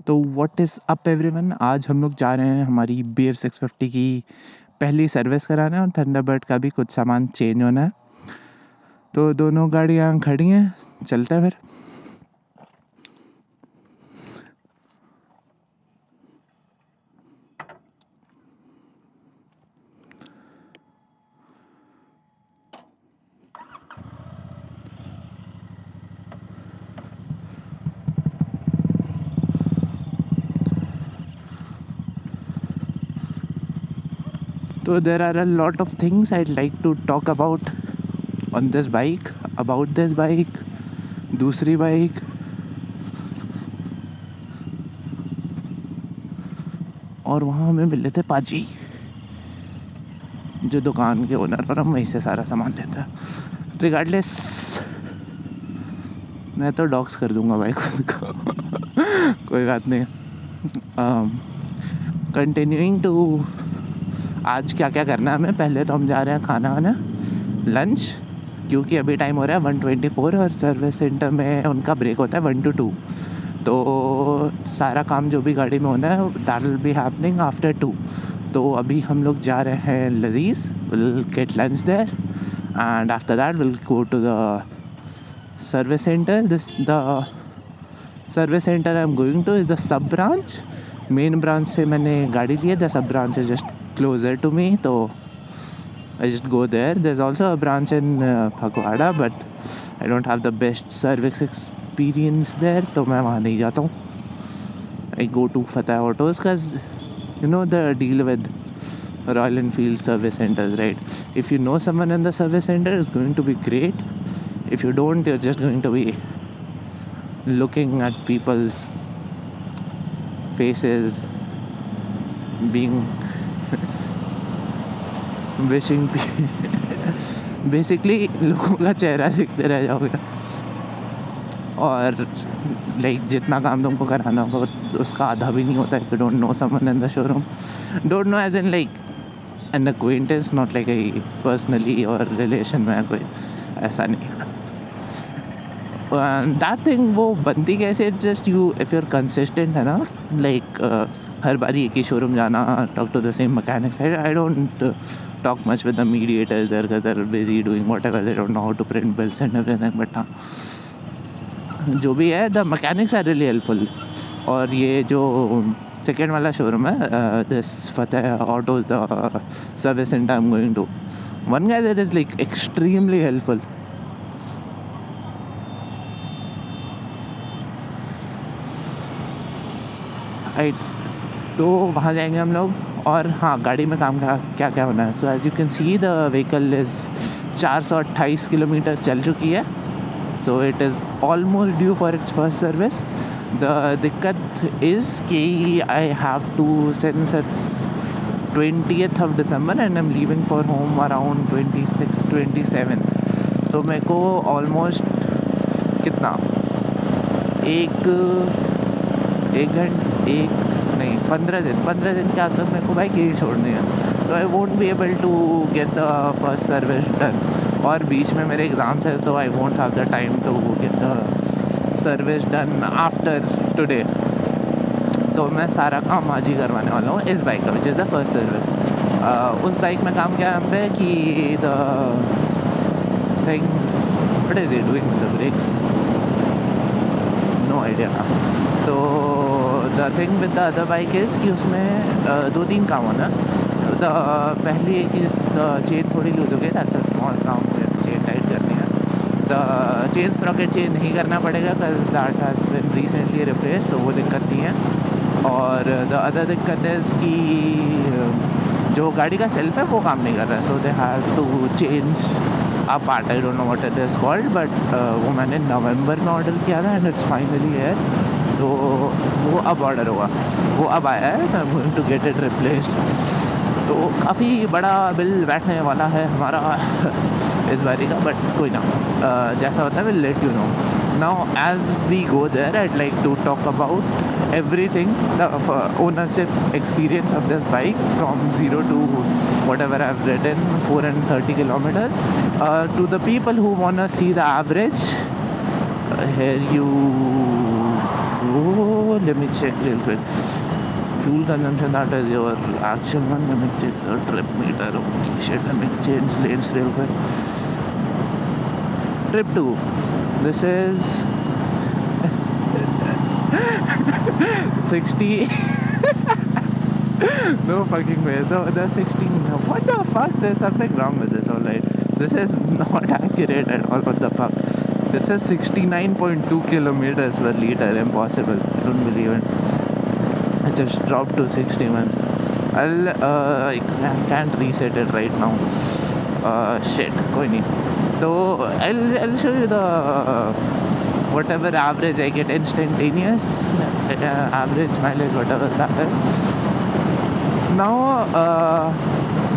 तो what is up everyone, आज हम लोग जा रहे हैं हमारी बियर 650 की पहली सर्विस कराने और थंडरबर्ड का भी कुछ सामान चेंज होना है। तो दोनों गाड़ियाँ खड़ी हैं, चलते हैं फिर। तो there are a lot of things I like to talk about on this bike, about this bike, दूसरी बाइक। और वहाँ हमें मिले थे पाजी, जो दुकान के ओनर, और हम वहीं से सारा सामान लेते हैं। रिगार्डलेस, मैं तो डॉक्स कर दूंगा बाइक को कोई बात नहीं। कंटिन्यूइंग टू, आज क्या क्या करना है हमें। पहले तो हम जा रहे हैं खाना वाना, लंच, क्योंकि अभी टाइम हो रहा है 1:24 और सर्विस सेंटर में उनका ब्रेक होता है 1 to 2। तो सारा काम जो भी गाड़ी में होना है that will be happening after 2। तो अभी हम लोग जा रहे हैं Lazeez, will get lunch there and after that will go to the service centre. The service centre I am going to is the sub branch. Main branch से मैंने गाड़ी ली है, the sub branch is just closer to me, तो I just go there. There's also a branch in Phagwada, but I don't have the best service experience there, तो मैं वहाँ नहीं जाता हूँ। I go to Fateh Autos because you know the deal with Royal Enfield service centers, right? If you know someone in the service center, it's going to be great. If you don't, you're just going to be looking at people's faces, being wishing basically लोगों का चेहरा देखते रह जाओगे। और like जितना काम तुमको कराना होगा उसका आधा भी नहीं होता है। Don't know someone in the showroom, don't know as in like an acquaintance, not like I personally और रिलेशन में कोई, ऐसा नहीं। दैट थिंग वो बनती कैसे, just you if you are consistent है ना, लाइक हर बारी एक ही शोरूम जाना, talk to the same mechanics. आई डोंट talk much with the mediators there because they're busy doing whatever, they don't know how to print bills and everything, but हाँ जो भी है, the mechanics are really helpful। और ये जो second वाला शोरूम है, this Fateh Autos, the service center I'm going to, one guy there is like extremely helpful। right, तो वहाँ जाएंगे हम लोग। और हाँ, गाड़ी में काम का क्या क्या होना है। So as you can see the vehicle is 428 kilometre चल चुकी है। So it is almost due for its first service. The दिक्कत इज़ कि I have to, since it's 20th of December and I am leaving for home around 26-27। तो मेरे को almost कितना, एक घंटे, 15 दिन के आसपास मेरे को बाइक यही छोड़नी है। तो I won't be able to get the first service done. और बीच में मेरे एग्ज़ाम्स है, तो I won't have the time to get the service done after today. तो मैं सारा काम आज ही करवाने वाला हूँ इस बाइक का, which is the first service. उस बाइक में काम क्या है हम पे कि the thing, what is it doing with the brakes, no idea. तो the thing with the other bike is कि उसमें 2-3 काम होना। द पहली है कि द चेन थोड़ी लूज हो गई, दैट्स अ स्मॉल काम, चेन टाइट करनी है। द चेन स्प्रॉकेट चेंज नहीं करना पड़ेगा because that has been recently replaced, तो वो दिक्कत नहीं है। और द अदर दिक्कत इज़ कि जो गाड़ी का सेल्फ है वो काम नहीं कर रहा है, so they have to change a part. I don't know what it is called, but वो मैंने नवंबर में ऑर्डर किया था एंड इट्स फाइनली है। तो वो अब ऑर्डर हुआ, वो अब आया है, I am going to get it replaced. तो काफ़ी बड़ा बिल बैठने वाला है हमारा इस बारी का, बट कोई ना, जैसा होता है will let you know. Now as we go there, I'd like to talk about everything, the ownership experience of this bike from 0 to whatever I've ridden, 430 kilometers. To the people who wanna see the average, here you go, let me check real quick. Fuel consumption, that is your actual one. Let me check the trip meter. Okay, shit, let me change lanes real quick. Trip 2. This is 60. No fucking way. So the 16. What the fuck? There's something wrong with this, alright. This is not accurate at all. What the fuck? It says 69.2 kilometers per liter. Impossible. I don't believe it. I just dropped to 61. I can't reset it right now. Shit. Koi nahi. So I'll show you the whatever average I get instantaneous average mileage, whatever that is. Now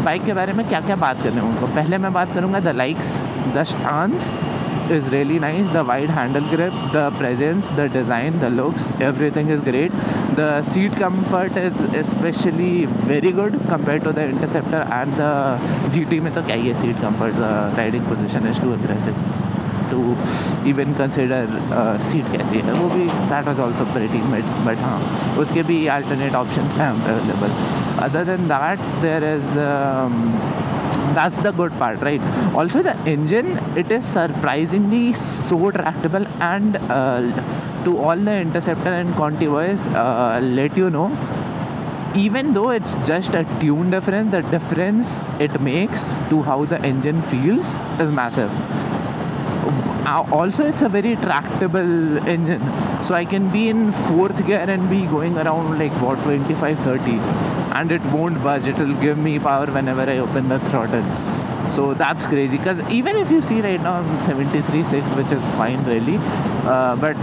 bike के बारे में क्या क्या बात करने उनको. पहले मैं बात करूँगा the likes. The stance is really nice. The wide handle grip, the presence, the design, the looks, everything is great. The seat comfort is especially very good compared to the Interceptor and the GT में तो क्या ही है seat comfort. The riding position is too aggressive to even consider seat कैसी है. वो भी that was also pretty mid, but हाँ उसके भी alternate options हैं available. Other than that there is that's the good part, right? Also the engine, it is surprisingly so tractable, and to all the Interceptor and Conti boys, let you know, even though it's just a tune difference, the difference it makes to how the engine feels is massive. Also it's a very tractable engine, so I can be in 4th gear and be going around like what 25-30 and it won't budge. It will give me power whenever I open the throttle. So that's crazy, because even if you see right now I'm 73.6, which is fine really, but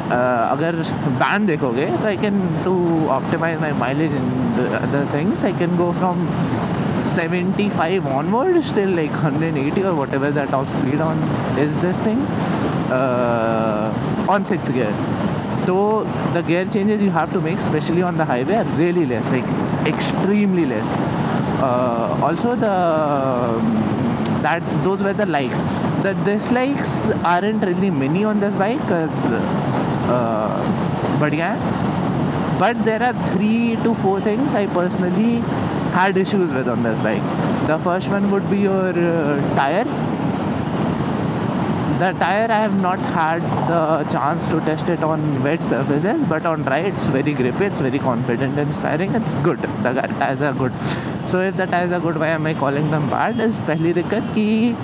अगर band देखोगे तो I can, to optimize my mileage and the other things, I can go from 75 onwards till like 180 or whatever the top speed on is this thing on 6th gear. So the gear changes you have to make, especially on the highway, are really less, like extremely less. Also those were the likes. The dislikes aren't really many on this bike because बढ़िया है. But there are 3 to 4 things I personally had issues with on this bike. The first one would be your tire. The tire, I have not had the chance to test it on wet surfaces, but on dry it's very grippy, it's very confident inspiring, it's good. The tires are good. So if the tires are good, why am I calling them bad? Is पहली दिक्कत कि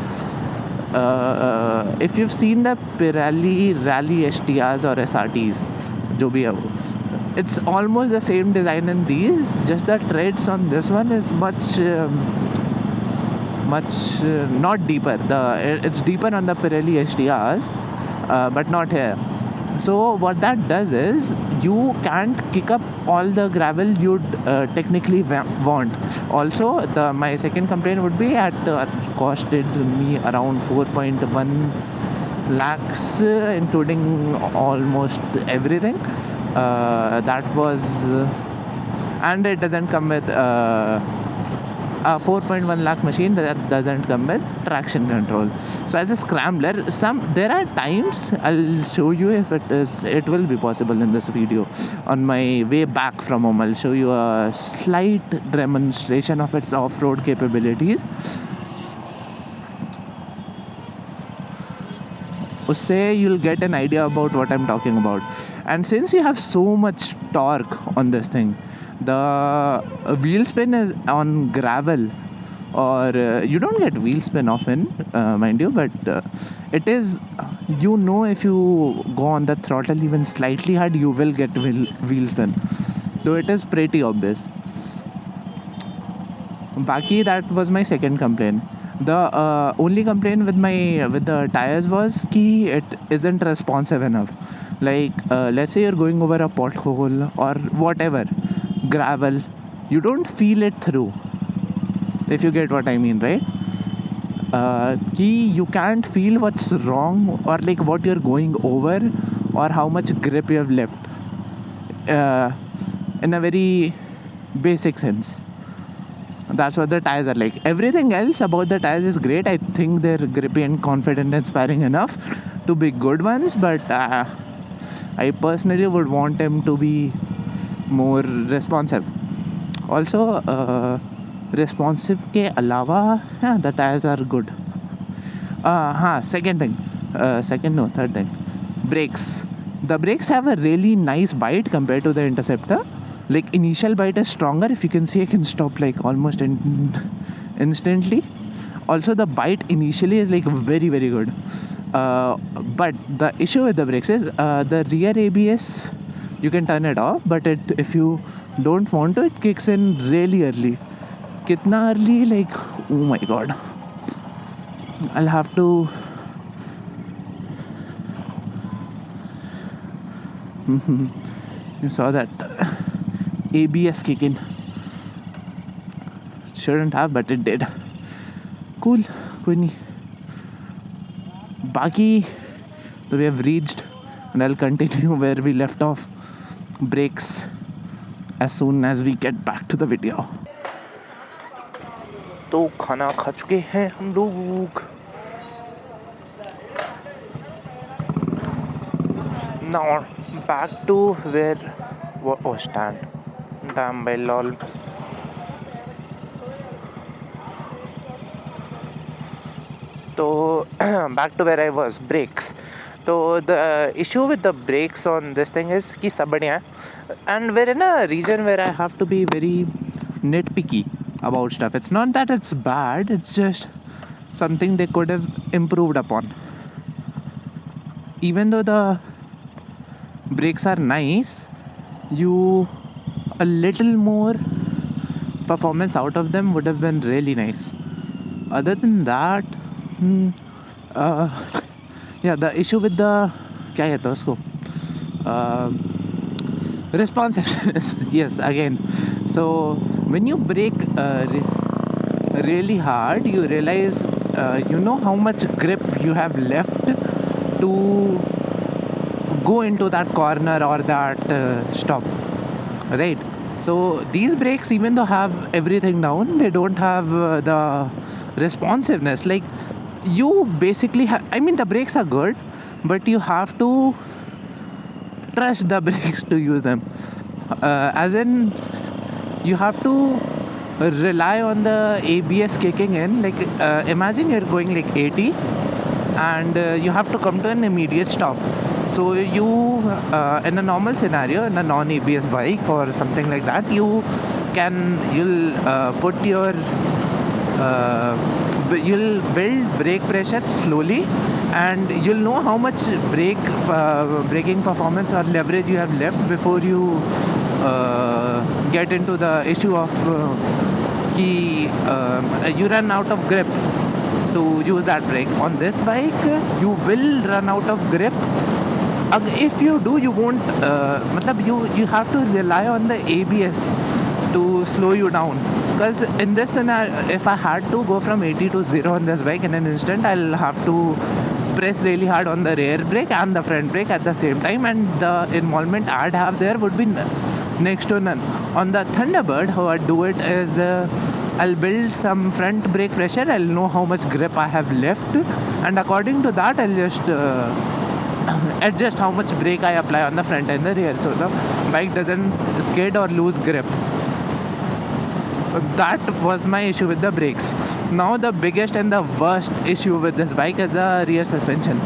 if you've seen the Pirelli Rally STRs or SRTs, जो भी है वो, it's almost the same design in these, just the treads on this one is much not deeper. It's deeper on the Pirelli STRs, but not here. So what that does is you can't kick up all the gravel you'd technically want. Also my second complaint would be costed me around 4.1 lakhs including almost everything. That was and it doesn't come with a 4.1 lakh machine that doesn't come with traction control. So as a scrambler, there are times, I'll show you if it will be possible in this video. On my way back from home, I'll show you a slight demonstration of its off-road capabilities. Usse you'll get an idea about what I'm talking about. And since you have so much torque on this thing, the wheel spin is on gravel, or you don't get wheel spin often, mind you, but it is, if you go on the throttle even slightly hard, you will get wheel spin. So it is pretty obvious. Baki, that was my second complaint. The only complaint with the tires was ki it isn't responsive enough. Like let's say you're going over a pothole or whatever, gravel, you don't feel it through, if you get what I mean, right? You can't feel what's wrong or like what you're going over or how much grip you have left in a very basic sense. That's what the tires are like. Everything else about the tires is great. I think they're grippy and confident and inspiring enough to be good ones, but I personally would want them to be more responsive. Also, responsive के अलावा, yeah, the tires are good. हाँ, third thing, brakes. The brakes have a really nice bite compared to the Interceptor. Like initial bite is stronger. If you can see, I can stop like almost instantly. Also, the bite initially is like very very good. But the issue with the brakes is the rear ABS. You can turn it off, but if you don't want to, it kicks in really early. Kitna early? Like, oh my god. I'll have to. You saw that ABS kick in. Shouldn't have, but it did. Cool. कोई नहीं. बाकी, so we have reached, and I'll continue where we left off. Brakes as soon as we get back to the video. तो खाना खा चुके हैं हम लोग. Now back to where stand. Damn by lol. So back to where I was. Brakes. So the issue with the brakes on this thing is कि सब बढ़िया है, and we're in a region where I have to be very nitpicky about stuff. It's not that it's bad, it's just something they could have improved upon. Even though the brakes are nice, a little more performance out of them would have been really nice. Other than that, yeah, the issue with the क्या कहते हैं उसको, responsiveness. Yes, again. So when you brake really hard, you realize you know how much grip you have left to go into that corner or that stop, right? So these brakes, even though have everything down, they don't have the responsiveness. Like, you basically I mean, the brakes are good, but you have to trust the brakes to use them. As in, you have to rely on the ABS kicking in. Like, imagine you're going like 80 and you have to come to an immediate stop. So you, in a normal scenario, in a non-ABS bike or something like that, you'll put your you'll build brake pressure slowly, and you'll know how much braking performance or leverage you have left before you get into the issue of you run out of grip to use that brake. On this bike, you will run out of grip. If you do, you won't, you have to rely on the ABS to slow you down. Because in this scenario, if I had to go from 80 to 0 on this bike in an instant, I'll have to press really hard on the rear brake and the front brake at the same time, and the involvement I'd have there would be next to none. On the Thunderbird, how I do it is I'll build some front brake pressure, I'll know how much grip I have left, and according to that, I'll just adjust how much brake I apply on the front and the rear, so the bike doesn't skid or lose grip. That was my issue with the brakes. Now the biggest and the worst issue with this bike is the rear suspension.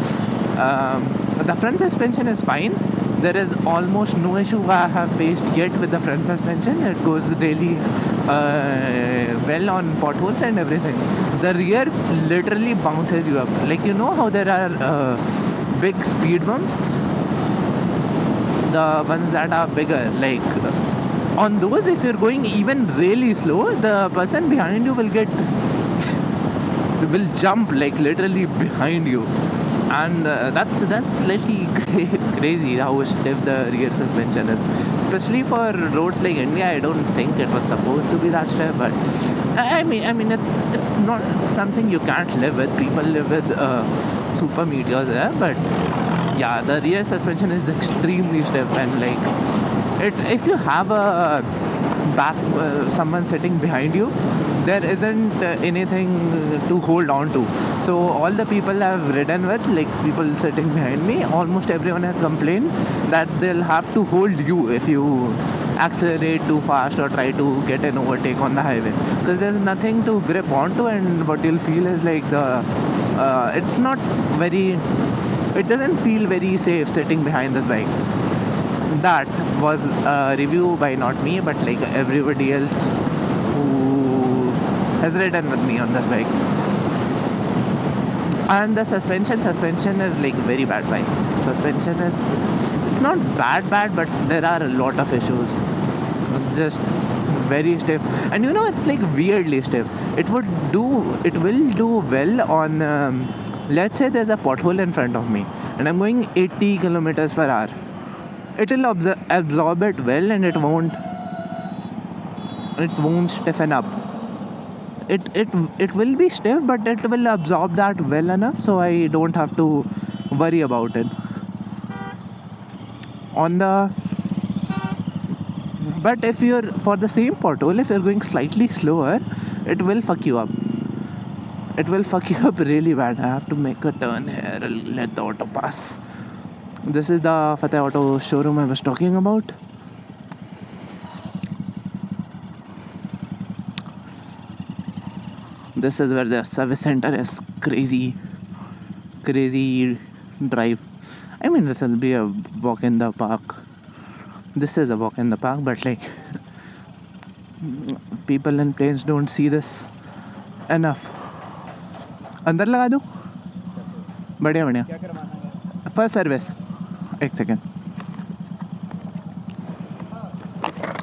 The front suspension is fine. There is almost no issue I have faced yet with the front suspension. It goes really well on potholes and everything. The rear literally bounces you up. Like, you know how there are big speed bumps? The ones that are bigger, like on those, if you're going even really slow, the person behind you will jump like literally behind you, and that's slightly crazy how stiff the rear suspension is, especially for roads like India. I don't think it was supposed to be that stiff, but I mean it's not something you can't live with. People live with super meteors there, but yeah, the rear suspension is extremely stiff, and like if you have a someone sitting behind you, there isn't anything to hold on to. So all the people I've ridden with, like people sitting behind me, almost everyone has complained that they'll have to hold you if you accelerate too fast or try to get an overtake on the highway, because there's nothing to grip onto, and what you'll feel is like it's not very, it doesn't feel very safe sitting behind this bike. That was a review by not me, but like everybody else who has ridden with me on this bike. And the suspension is like very bad bike. Suspension is, it's not bad, but there are a lot of issues. It's just very stiff, and you know, it's like weirdly stiff. It will do well on let's say there's a pothole in front of me and I'm going 80 kilometers per hour. It will absorb it well, and it won't stiffen up. It will be stiff, but it will absorb that well enough, so I don't have to worry about it. But if you're for the same pothole, if you're going slightly slower, it will fuck you up. It will fuck you up really bad. I have to make a turn here. I'll let the auto pass. This is the Fateh Auto showroom I was talking about. This is where the service center is. Crazy drive. I mean, this will be a walk in the park. This is a walk in the park, but like people in planes don't see this enough. अंदर लगा दो. बढ़िया. First service. एक second.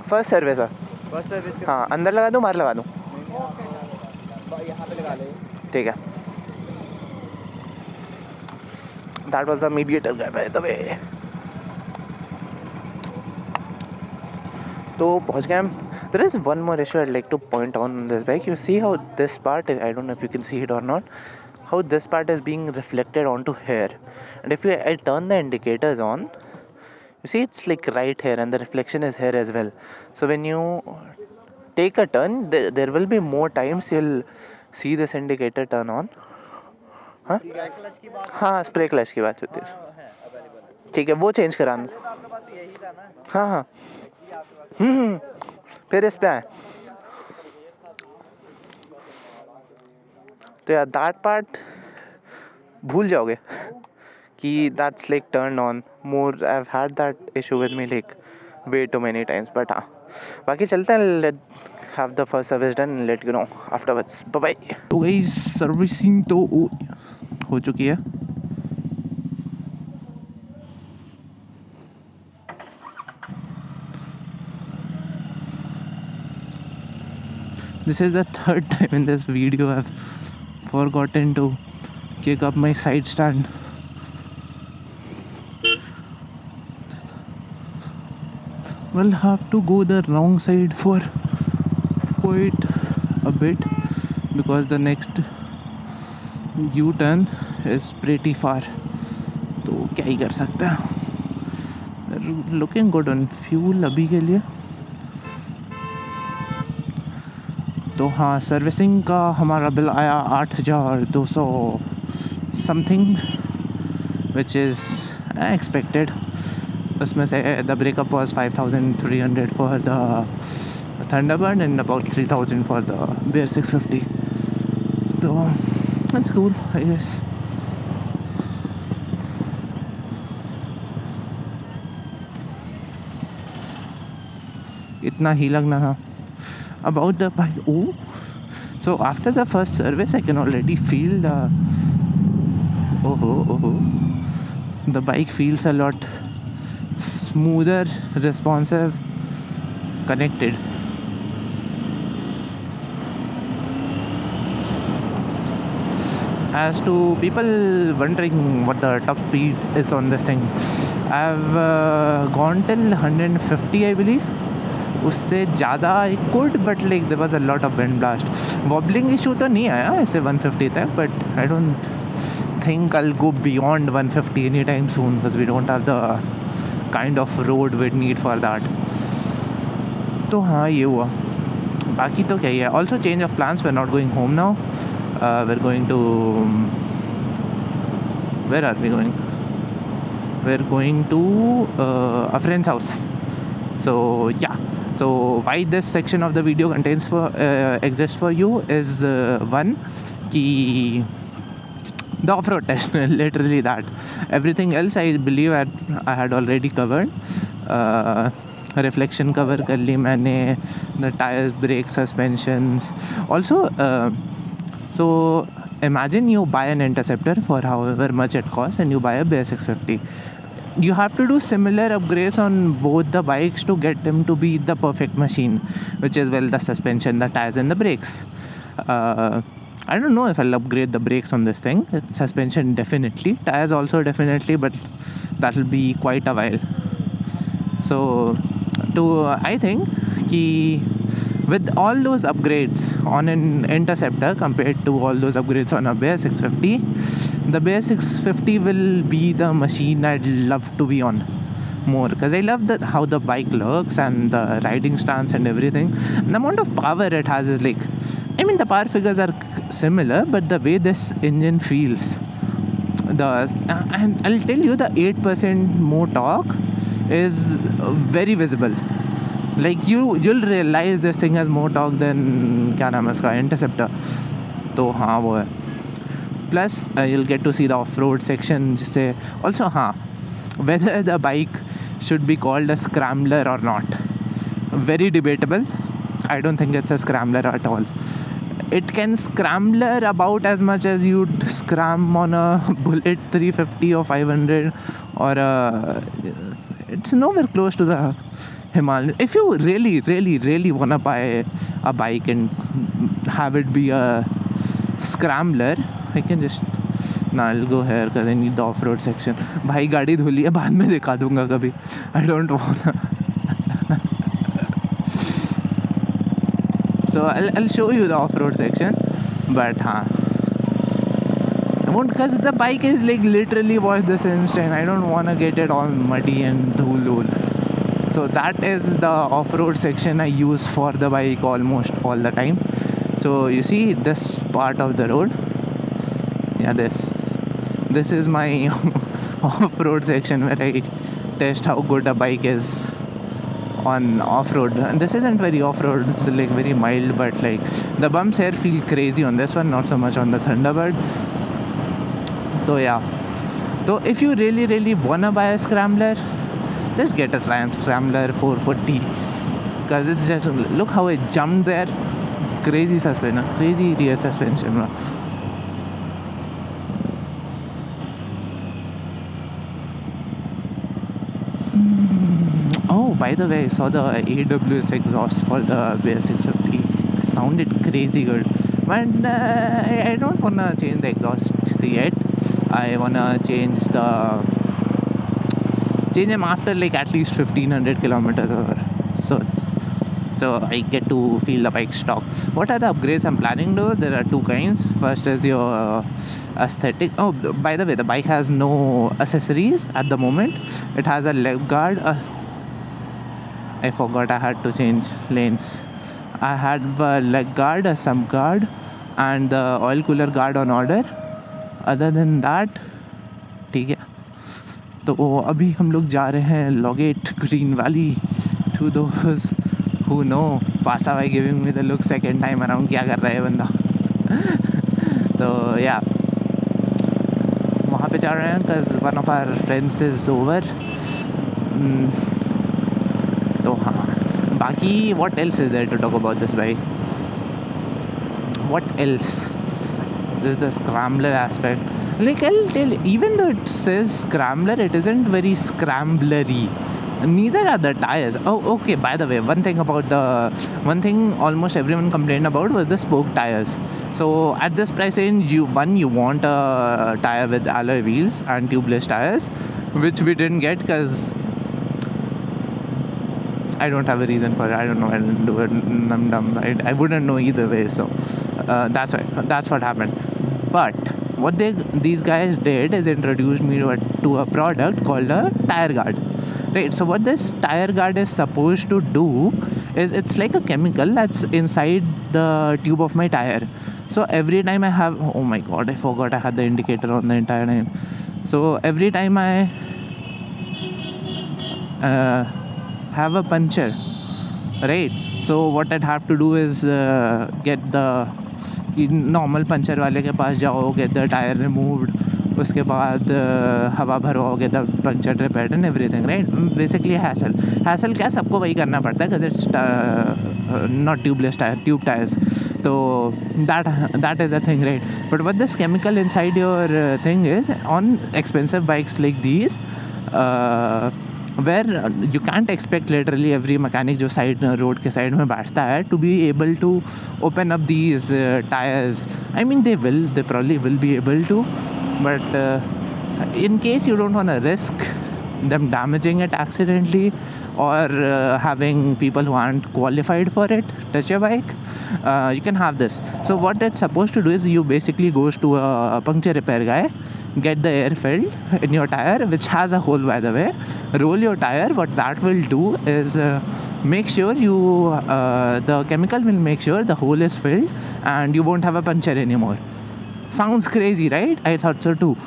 First service है. हाँ, अंदर लगा दो, बाहर लगा दो. यहाँ पे लगा ले. ठीक है. That was the mediator guy, by the way. तो पहुँच गए हम. There is one more issue I'd like to point on this bike. You see how this part, I don't know if you can see it or not, how this part is being reflected onto here. And if I turn the indicators on, you see it's like right here, and the reflection is here as well. So when you take a turn, there will be more times you'll see this indicator turn on. हाँ हाँ, spray clutch की बात होती है. ठीक है, वो change कराना. हाँ. फिर इस पे आए. तो यार दैट पार्ट भूल जाओगे कि that's like turn on more. I have had that issue with me like way too many times. But हाँ, बाकी चलते हैं. Let have the first service done, let you know afterwards. Bye bye. तो guys, servicing तो हो चुकी है. This is the third time in this video I've forgotten to kick up my side stand. We'll have to go the wrong side for quite a bit, because the next U-turn is pretty far. तो क्या ही कर सकते हैं. Looking good on fuel अभी के लिए. तो हाँ, सर्विसिंग का हमारा बिल आया 8,200 समथिंग, विच इज़ एक्सपेक्टेड. उसमें से the breakup was 5,300 for the Thunderbird and about 3,000 for the Bear 650. तो इट्स कूल, आई गेस. इतना ही लगना था. About the bike, so after the first service I can already feel the bike feels a lot smoother, responsive, connected. As to people wondering what the top speed is on this thing, I've gone till 150 I believe. उससे ज़्यादा I could, but like there was a lot of wind blast. Wobbling issue तो नहीं आया ऐसे 150 तक, but I don't think I will go beyond 150 any time soon, because we don't have the kind of road we need for that. तो हाँ, ये हुआ. बाकी तो क्या ही है. Also change of plans. We are not going home now. We are going to, where are we going? We are going to a friend's house. So yeah, so why this section of the video contains for exists for you is one key, the off-road test. Literally that. Everything else I believe I had already covered. Reflection cover कर ली मैंने, the tires, brake, suspensions. Also so imagine you buy an Interceptor for however much it costs and you buy a Bear 650. You have to do similar upgrades on both the bikes to get them to be the perfect machine, which is, well, the suspension, the tires and the brakes. I don't know if I'll upgrade the brakes on this thing. Suspension definitely, tires also definitely, but that'll be quite a while. So I think ki with all those upgrades on an Interceptor compared to all those upgrades on a Bear 650, the Bear 650 will be the machine I'd love to be on more, because I love how the bike looks and the riding stance and everything. And the amount of power it has is like, I mean, the power figures are similar, but the way this engine feels, and I'll tell you, the 8% more torque is very visible. Like you'll realize this thing has more torque than क्या नाम है उसका Interceptor. तो हाँ वो है. Plus you'll get to see the off-road section, जिससे also हाँ, whether the bike should be called a scrambler or not, very debatable. I don't think it's a scrambler at all. It can scrambler about as much as you'd scram on a Bullet 350 or 500, or it's nowhere close to the Himalayan. If you really want to buy a bike and have it be a scrambler, I can just, I'll go here because I need the off-road section. भाई गाड़ी धुली है, बाद में दिखा दूंगा कभी. I don't wanna. So I'll show you the off-road section, but I won't, because the bike is like literally washed this instant. I don't want to get it all muddy and dhul. So that is the off-road section I use for the bike almost all the time. So you see this part of the road, yeah, this is my off-road section where I test how good a bike is on off-road. And this isn't very off-road, it's like very mild, but like the bumps here feel crazy on this one, not so much on the Thunderbird. So yeah, so if you really wanna buy a scrambler, just get a Triumph Scrambler 440, because it's just, look how it jumped there. Crazy suspension, crazy rear suspension. Oh, by the way, I saw the AWS exhaust for the Bear 650. It sounded crazy good, but I don't wanna change the exhaust yet. I wanna change them after like at least 1500 kilometers or so I get to feel the bike stock. What are the upgrades I'm planning to do? There are two kinds. First is your aesthetic. Oh, by the way, the bike has no accessories at the moment. It has a leg guard. I forgot I had to change lanes. I had a leg guard, a sump guard, and the oil cooler guard on order. Other than that, ठीक है. तो अभी हम लोग जा रहे हैं Logate Green Valley. To those who know, Pasa by giving me the look second time around, क्या कर रहा है बंदा. तो yeah, वहाँ पे जा रहे हैं because one of our friends is over. तो हाँ, बाकी what else is there to talk about this bike? What else? This is the scrambler aspect. Like I'll tell you, even though it says scrambler, it isn't very scramblery. Neither are the tires. Oh, okay, by the way, one thing almost everyone complained about was the spoke tires. So at this price range, you want a tire with alloy wheels and tubeless tires, which we didn't get because I don't have a reason for it. I don't know. I didn't do it. I'm dumb. I wouldn't know either way. So that's what happened. But what these guys did is introduced me to a product called a tire guard. Right. So what this tire guard is supposed to do is, it's like a chemical that's inside the tube of my tire. So every time I have, oh my god, I forgot I had the indicator on the entire time. So every time I have a puncture, right? So what I'd have to do is get the normal puncture वाले के पास जाओ, get the tyre removed, उसके बाद हवा भरवाओगे the puncture repaired and everything, right? Basically hassle क्या, सबको वही करना पड़ता है, because it's not tubeless tyre, tube tyres. तो that is a thing, right? But what this chemical inside your thing is, on expensive bikes like these, where you can't expect literally every mechanic जो side road के side में बैठता है to be able to open up these tires. I mean they probably will be able to, but in case you don't want to risk them damaging it accidentally, or having people who aren't qualified for it touch your bike, you can have this. So what it's supposed to do is, you basically goes to a puncture repair guy, get the air filled in your tire, which has a hole by the way, roll your tire. What that will do is make sure the chemical will make sure the hole is filled and you won't have a puncture anymore. Sounds crazy, right? I thought so too.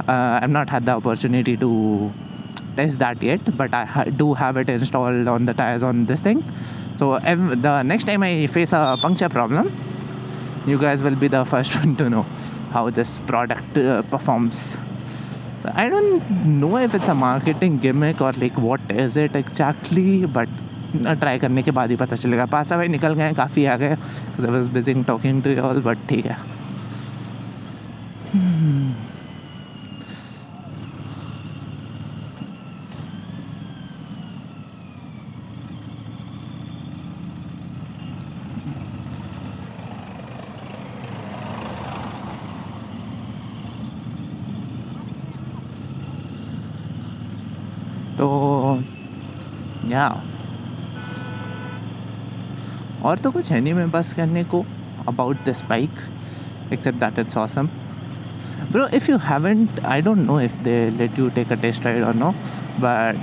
I've not had the opportunity to test that yet, but I do have it installed on the tires on this thing. So the next time I face a puncture problem, you guys will be the first one to know how this product performs. So I don't know if it's a marketing gimmick or like what is it exactly, but try करने के बाद ही पता चलेगा. पासा भाई निकल गए, काफ़ी आ गए. I was busy talking to you all, but ठीक है. तो या और तो कुछ है नहीं मेरे पास करने को about this bike, except that it's awesome. Bro, if you haven't, I don't know if they let you take a test ride or no, but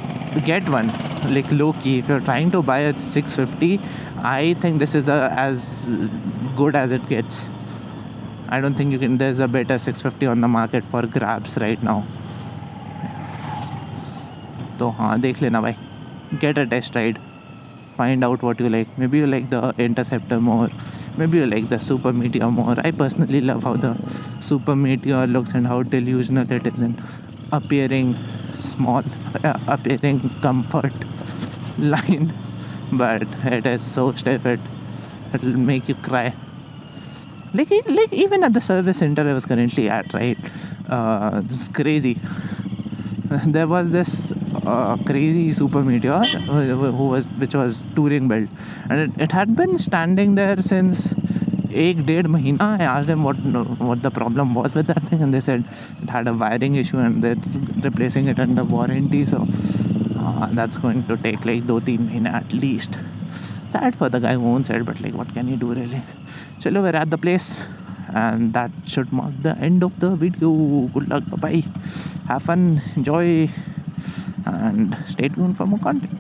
get one, like low key. If you're trying to buy a 650, I think this is as good as it gets. I don't think there's a better 650 on the market for grabs right now. तो हाँ, देख लेना भाई, get a test ride, find out what you like. Maybe you like the Interceptor more, maybe you like the Super Meteor more. I personally love how the Super Meteor looks and how delusional it is in appearing small, appearing comfort line, but it is so stiff, it'll make you cry. Like even at the service center I was currently at, right? It's crazy. There was this crazy Super Meteor which was touring built, and it had been standing there since 1.5 months. I asked them what the problem was with that thing, and they said it had a wiring issue and they're replacing it under warranty. So that's going to take like 2-3 months at least. Sad for the guy who owns it, but like what can you do really? Chalo, we're at the place, and that should mark the end of the video. Good luck, bye bye, have fun, enjoy, and stay tuned for more content.